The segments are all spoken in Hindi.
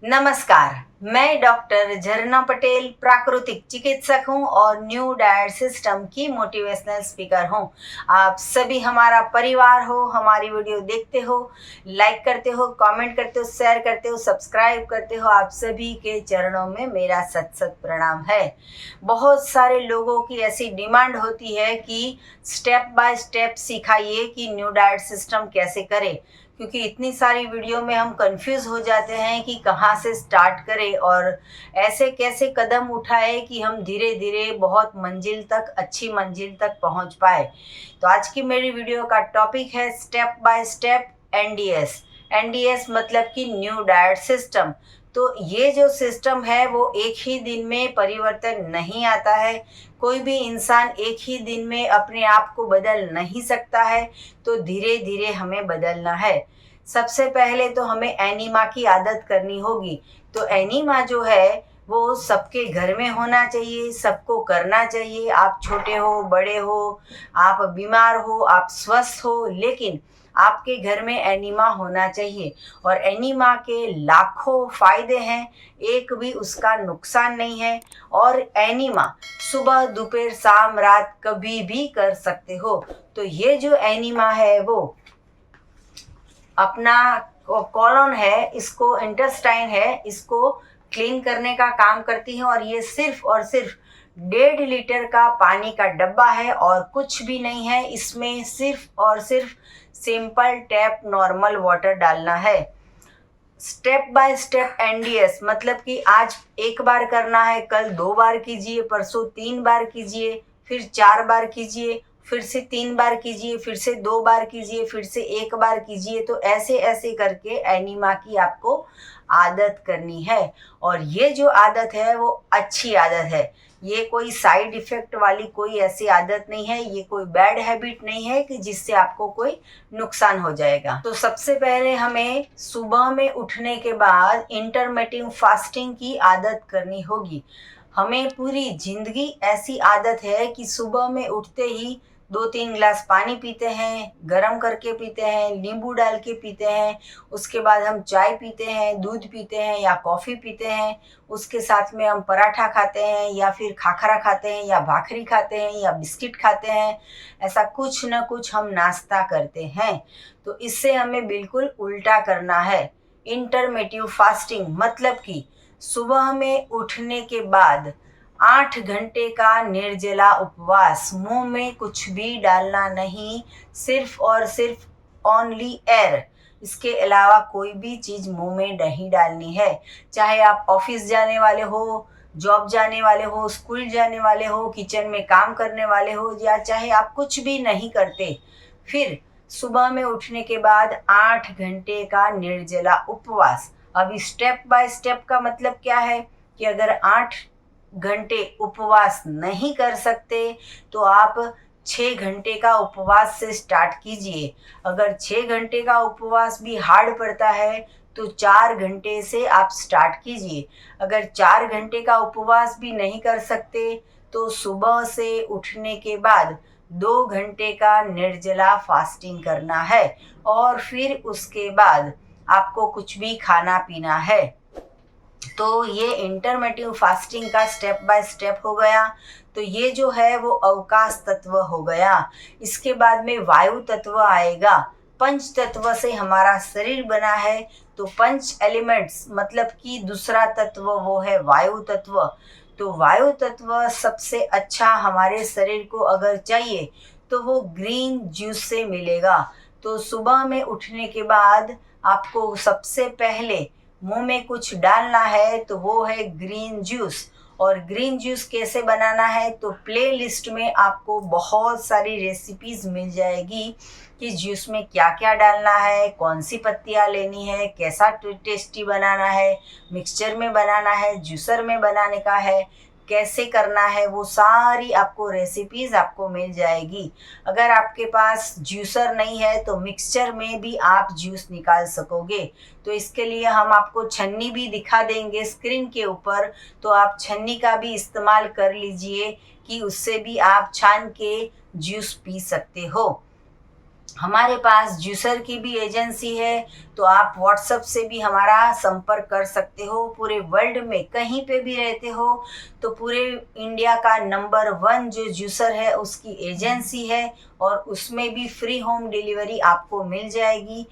नमस्कार। मैं डॉक्टर झरना पटेल प्राकृतिक चिकित्सक हूं और न्यू डाइट सिस्टम की मोटिवेशनल स्पीकर हूं। आप सभी हमारा परिवार हो, हमारी वीडियो देखते हो, लाइक करते हो, कमेंट करते हो, शेयर करते हो, सब्सक्राइब करते हो। आप सभी के चरणों में मेरा सत सत प्रणाम है। बहुत सारे लोगों की ऐसी डिमांड होती है कि स्टेप बाय स्टेप सिखाइए कि न्यू डाइट सिस्टम कैसे करें, क्योंकि इतनी सारी वीडियो में हम कंफ्यूज हो जाते हैं कि कहाँ से स्टार्ट करें और ऐसे कैसे कदम उठाए कि हम धीरे धीरे बहुत मंजिल तक, अच्छी मंजिल तक पहुँच पाए। तो आज की मेरी वीडियो का टॉपिक है step by step NDS. NDS मतलब कि न्यू डाइट सिस्टम। तो ये जो सिस्टम है वो एक ही दिन में परिवर्तन नहीं आता है। कोई भी इंसान एक ही दिन में अपने आप को बदल नहीं सकता है, तो धीरे धीरे हमें बदलना है। सबसे पहले तो हमें एनीमा की आदत करनी होगी। तो एनीमा जो है वो सबके घर में होना चाहिए, सबको करना चाहिए। आप छोटे हो, बड़े हो, आप बीमार हो, आप स्वस्थ हो, लेकिन आपके घर में एनीमा होना चाहिए। और एनीमा के लाखों फायदे हैं, एक भी उसका नुकसान नहीं है। और एनीमा सुबह, दोपहर, शाम, रात कभी भी कर सकते हो। तो ये जो एनीमा है वो अपना कॉलन है, इसको इंटेस्टाइन है, इसको क्लीन करने का काम करती है। और ये सिर्फ और सिर्फ 1.5 लीटर का पानी का डब्बा है और कुछ भी नहीं है। इसमें सिर्फ और सिर्फ सिंपल टैप नॉर्मल वाटर डालना है। स्टेप बाय स्टेप एनडीएस मतलब कि आज एक बार करना है, कल 2 बार कीजिए, परसों 3 बार कीजिए, फिर 4 बार कीजिए, फिर से 3 बार कीजिए, फिर से 2 बार कीजिए, फिर से 1 बार कीजिए। तो ऐसे ऐसे करके एनीमा की आपको आदत करनी है। और ये जो आदत है वो अच्छी आदत है। ये कोई साइड इफेक्ट वाली कोई ऐसी आदत नहीं है, ये कोई बैड हैबिट नहीं है कि जिससे आपको कोई नुकसान हो जाएगा। तो सबसे पहले हमें सुबह में उठने के बाद इंटरमिटेंट फास्टिंग की आदत करनी होगी। हमें पूरी जिंदगी ऐसी आदत है कि सुबह में उठते ही 2-3 गिलास पानी पीते हैं, गरम करके पीते हैं, नींबू डाल के पीते हैं। उसके बाद हम चाय पीते हैं, दूध पीते हैं या कॉफ़ी पीते हैं। उसके साथ में हम पराठा खाते हैं या फिर खाखरा खाते हैं या भाखरी खाते हैं या बिस्किट खाते हैं। ऐसा कुछ न कुछ हम नाश्ता करते हैं। तो इससे हमें बिल्कुल उल्टा करना है। इंटरमिटेंट फास्टिंग मतलब कि सुबह में उठने के बाद 8 घंटे का निर्जला उपवास, मुंह में कुछ भी डालना नहीं, सिर्फ और सिर्फ ओनली एयर। इसके अलावा कोई भी चीज़ मुंह में नहीं डालनी है। चाहे आप ऑफिस जाने वाले हो, जॉब जाने वाले हो, स्कूल जाने वाले हो, किचन में काम करने वाले हो, या चाहे आप कुछ भी नहीं करते, फिर सुबह में उठने के बाद 8 घंटे का निर्जला उपवास। अभी स्टेप बाय स्टेप का मतलब क्या है कि अगर 8 घंटे उपवास नहीं कर सकते तो आप 6 घंटे का उपवास से स्टार्ट कीजिए। अगर 6 घंटे का उपवास भी हार्ड पड़ता है तो 4 घंटे से आप स्टार्ट कीजिए। अगर 4 घंटे का उपवास भी नहीं कर सकते तो सुबह से उठने के बाद 2 घंटे का निर्जला फास्टिंग करना है और फिर उसके बाद आपको कुछ भी खाना पीना है। तो ये इंटरमिटेंट फास्टिंग का स्टेप बाय स्टेप हो गया। तो ये जो है वो अवकाश तत्व हो गया। इसके बाद में वायु तत्व आएगा। पंच तत्व से हमारा शरीर बना है, तो पंच एलिमेंट्स मतलब कि दूसरा तत्व वो है वायु तत्व। तो वायु तत्व सबसे अच्छा हमारे शरीर को अगर चाहिए तो वो ग्रीन जूस से मिलेगा। तो सुबह में उठने के बाद आपको सबसे पहले मुंह में कुछ डालना है तो वो है ग्रीन जूस। और ग्रीन जूस कैसे बनाना है तो प्ले लिस्ट में आपको बहुत सारी रेसिपीज़ मिल जाएगी कि जूस में क्या क्या डालना है, कौन सी पत्तियाँ लेनी है, कैसा टेस्टी बनाना है, मिक्सचर में बनाना है, जूसर में बनाने का है, कैसे करना है, वो सारी आपको रेसिपीज़ आपको मिल जाएगी। अगर आपके पास जूसर नहीं है तो मिक्सचर में भी आप जूस निकाल सकोगे। तो इसके लिए हम आपको छन्नी भी दिखा देंगे स्क्रीन के ऊपर, तो आप छन्नी का भी इस्तेमाल कर लीजिए कि उससे भी आप छान के जूस पी सकते हो। हमारे पास जूसर की भी एजेंसी है, तो आप व्हाट्सएप से भी हमारा संपर्क कर सकते हो। पूरे वर्ल्ड में कहीं पे भी रहते हो तो पूरे इंडिया का नंबर 1 जो जूसर है उसकी एजेंसी है, और उसमें भी फ्री होम डिलीवरी आपको मिल जाएगी।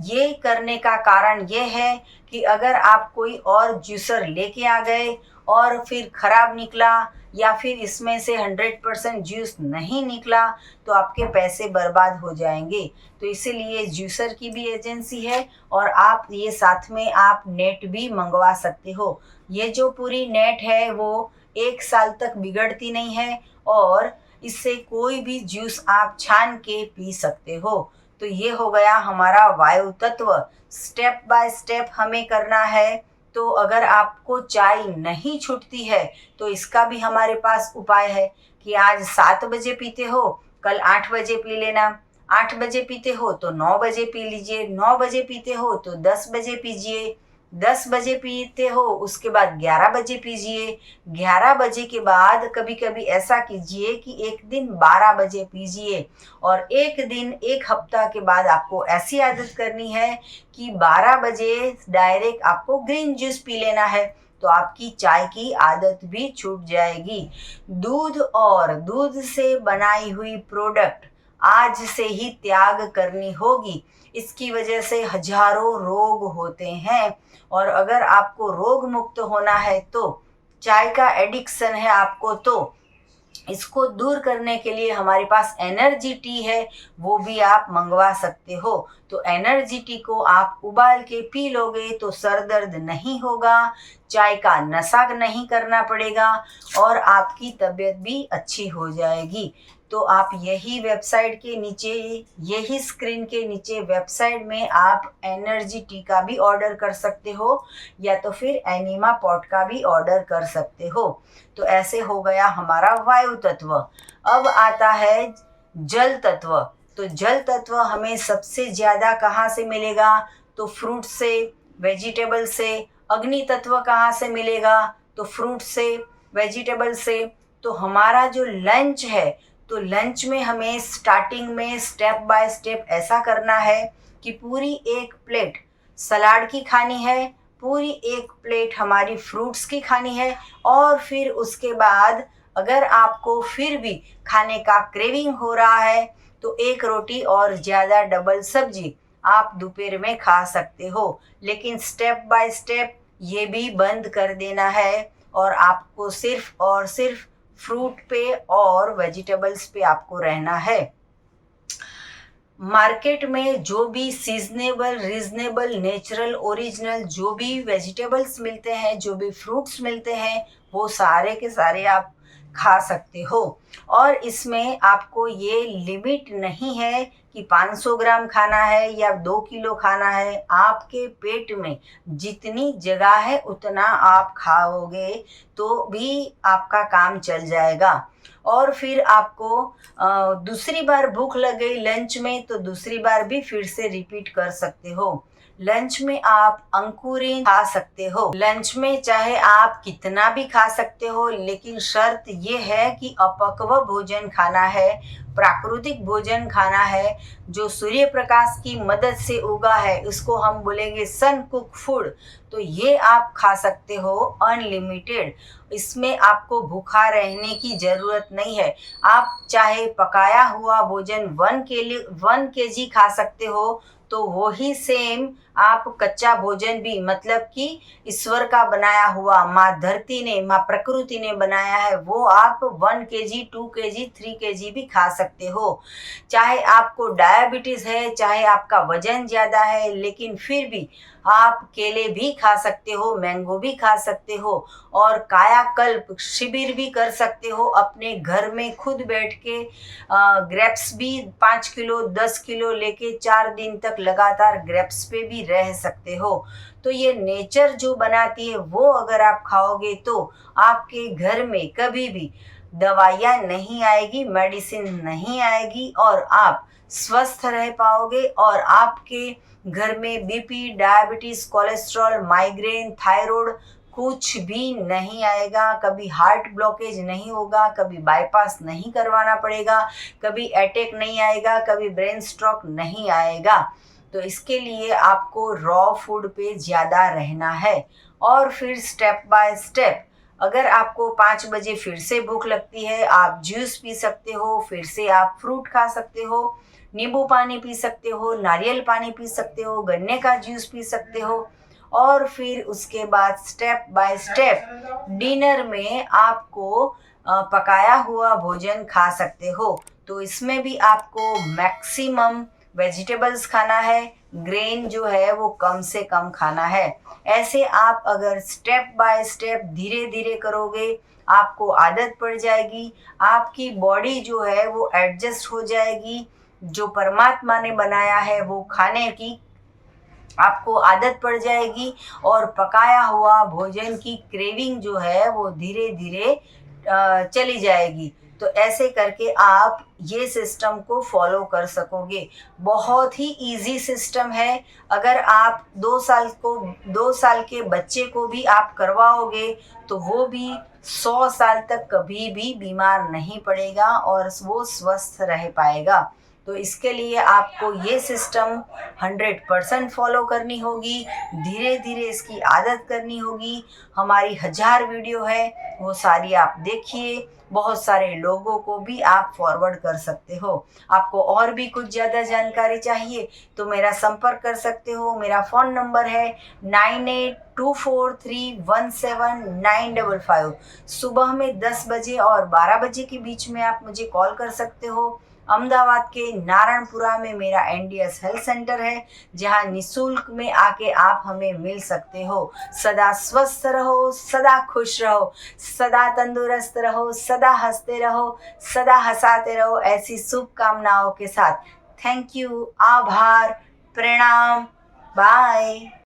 ये करने का कारण ये है कि अगर आप कोई और जूसर लेके आ गए और फिर ख़राब निकला, या फिर इसमें से 100% जूस नहीं निकला, तो आपके पैसे बर्बाद हो जाएंगे। तो इसीलिए जूसर की भी एजेंसी है, और आप ये साथ में आप नेट भी मंगवा सकते हो। ये जो पूरी नेट है वो 1 साल तक बिगड़ती नहीं है, और इससे कोई भी जूस आप छान के पी सकते हो। तो ये हो गया हमारा वायु तत्व। स्टेप बाय स्टेप हमें करना है। तो अगर आपको चाय नहीं छूटती है तो इसका भी हमारे पास उपाय है कि आज 7 बजे पीते हो, कल 8 बजे पी लेना। 8 बजे पीते हो तो 9 बजे पी लीजिए, 9 बजे पीते हो तो 10 बजे पीजिए, 10 बजे पीते हो उसके बाद 11 बजे पीजिए, 11 बजे के बाद कभी कभी ऐसा कीजिए कि एक दिन 12 बजे पीजिए, और एक दिन 1 हफ्ता के बाद आपको ऐसी आदत करनी है कि 12 बजे डायरेक्ट आपको ग्रीन जूस पी लेना है, तो आपकी चाय की आदत भी छूट जाएगी। दूध और दूध से बनाई हुई प्रोडक्ट आज से ही त्याग करनी होगी। इसकी वजह से हजारों रोग होते हैं, और अगर आपको रोग मुक्त होना है तो चाय का एडिक्शन है आपको, तो इसको दूर करने के लिए हमारे पास एनर्जी टी है, वो भी आप मंगवा सकते हो। तो एनर्जी टी को आप उबाल के पी लोगे तो सर दर्द नहीं होगा, चाय का नशा नहीं करना पड़ेगा, और आपकी तबीयत भी अच्छी हो जाएगी। तो आप यही वेबसाइट के नीचे, यही स्क्रीन के नीचे वेबसाइट में आप एनर्जी टी का भी ऑर्डर कर सकते हो, या तो फिर एनिमा पॉट का भी ऑर्डर कर सकते हो। तो ऐसे हो गया हमारा वायु तत्व। अब आता है जल तत्व। तो जल तत्व हमें सबसे ज़्यादा कहाँ से मिलेगा? तो फ्रूट से, वेजिटेबल से। अग्नि तत्व कहाँ से मिलेगा? तो फ्रूट से, वेजिटेबल से। तो हमारा जो लंच है, तो लंच में हमें स्टार्टिंग में स्टेप बाय स्टेप ऐसा करना है कि पूरी 1 प्लेट सलाद की खानी है, पूरी 1 प्लेट हमारी फ्रूट्स की खानी है, और फिर उसके बाद अगर आपको फिर भी खाने का क्रेविंग हो रहा है तो 1 रोटी और ज़्यादा डबल सब्जी आप दोपहर में खा सकते हो। लेकिन स्टेप बाय स्टेप ये भी बंद कर देना है, और आपको सिर्फ और सिर्फ फ्रूट पे और वेजिटेबल्स पे आपको रहना है। मार्केट में जो भी सीजनेबल, रीजनेबल, नेचुरल, ओरिजिनल जो भी वेजिटेबल्स मिलते हैं, जो भी फ्रूट्स मिलते हैं, वो सारे के सारे आप खा सकते हो। और इसमें आपको ये लिमिट नहीं है कि 500 ग्राम खाना है या 2 किलो खाना है। आपके पेट में जितनी जगह है उतना आप खाओगे तो भी आपका काम चल जाएगा। और फिर आपको दूसरी बार भूख लग गई लंच में, तो दूसरी बार भी फिर से रिपीट कर सकते हो। लंच में आप अंकुरिन खा सकते हो। लंच में चाहे आप कितना भी खा सकते हो, लेकिन शर्त ये है कि अपक्व भोजन खाना है, प्राकृतिक भोजन खाना है, जो सूर्य प्रकाश की मदद से उगा है। इसको हम बोलेंगे सन कुक फूड। तो ये आप खा सकते हो अनलिमिटेड। इसमें आपको भूखा रहने की ज़रूरत नहीं है। आप चाहे पकाया हुआ भोजन 1 केजी खा सकते हो, तो वही सेम आप कच्चा भोजन भी, मतलब कि ईश्वर का बनाया हुआ, माँ धरती ने, माँ प्रकृति ने बनाया है, वो आप 1 केजी, 2 केजी, 3 केजी भी खा सकते हो। चाहे आपको डायबिटीज़ है, चाहे आपका वजन ज़्यादा है, लेकिन फिर भी आप केले भी खा सकते हो, मैंगो भी खा सकते हो, और कायाकल्प शिविर भी कर सकते हो अपने घर में खुद बैठ के। ग्रेप्स भी 5 किलो 10 किलो लेके 4 दिन तक लगातार ग्रेप्स पे भी रह सकते हो। तो ये नेचर जो बनाती है वो अगर आप खाओगे तो आपके घर में कभी भी दवाइयाँ नहीं आएगी, मेडिसिन नहीं आएगी, और आप स्वस्थ रह पाओगे। और आपके घर में BP, diabetes, cholesterol, migraine, thyroid कुछ भी नहीं आएगा, कभी हार्ट ब्लॉकेज नहीं होगा, कभी बाईपास नहीं करवाना पड़ेगा, कभी अटैक नहीं आएगा, कभी ब्रेन स्ट्रोक नहीं आएगा। तो इसके लिए आपको रॉ फूड पे ज़्यादा रहना है। और फिर स्टेप बाय स्टेप, अगर आपको 5 बजे फिर से भूख लगती है, आप जूस पी सकते हो, फिर से आप फ्रूट खा सकते हो, नींबू पानी पी सकते हो, नारियल पानी पी सकते हो, गन्ने का जूस पी सकते हो। और फिर उसके बाद स्टेप बाय स्टेप डिनर में आपको पकाया हुआ भोजन खा सकते हो। तो इसमें भी आपको मैक्सिमम वेजिटेबल्स खाना है, ग्रेन जो है वो कम से कम खाना है। ऐसे आप अगर स्टेप बाय स्टेप धीरे धीरे करोगे, आपको आदत पड़ जाएगी, आपकी बॉडी जो है वो एडजस्ट हो जाएगी। जो परमात्मा ने बनाया है वो खाने की आपको आदत पड़ जाएगी, और पकाया हुआ भोजन की क्रेविंग जो है वो धीरे धीरे चली जाएगी। तो ऐसे करके आप ये सिस्टम को फॉलो कर सकोगे। बहुत ही इजी सिस्टम है। अगर आप 2 साल के बच्चे को भी आप करवाओगे तो वो भी 100 साल तक कभी भी बीमार नहीं पड़ेगा और वो स्वस्थ रह पाएगा। तो इसके लिए आपको ये सिस्टम 100% फॉलो करनी होगी, धीरे धीरे इसकी आदत करनी होगी। हमारी 1000 वीडियो है, वो सारी आप देखिए, बहुत सारे लोगों को भी आप फॉरवर्ड कर सकते हो। आपको और भी कुछ ज़्यादा जानकारी चाहिए तो मेरा संपर्क कर सकते हो। मेरा फ़ोन नंबर है 9824317955। सुबह में 10 बजे और 12 बजे के बीच में आप मुझे कॉल कर सकते हो। अहमदाबाद के नारायणपुरा में मेरा NDS हेल्थ सेंटर है, जहां निःशुल्क में आके आप हमें मिल सकते हो। सदा स्वस्थ रहो, सदा खुश रहो, सदा तंदुरुस्त रहो, सदा हंसते रहो, सदा हंसाते रहो, ऐसी शुभकामनाओं के साथ। थैंक यू, आभार, प्रणाम, बाय।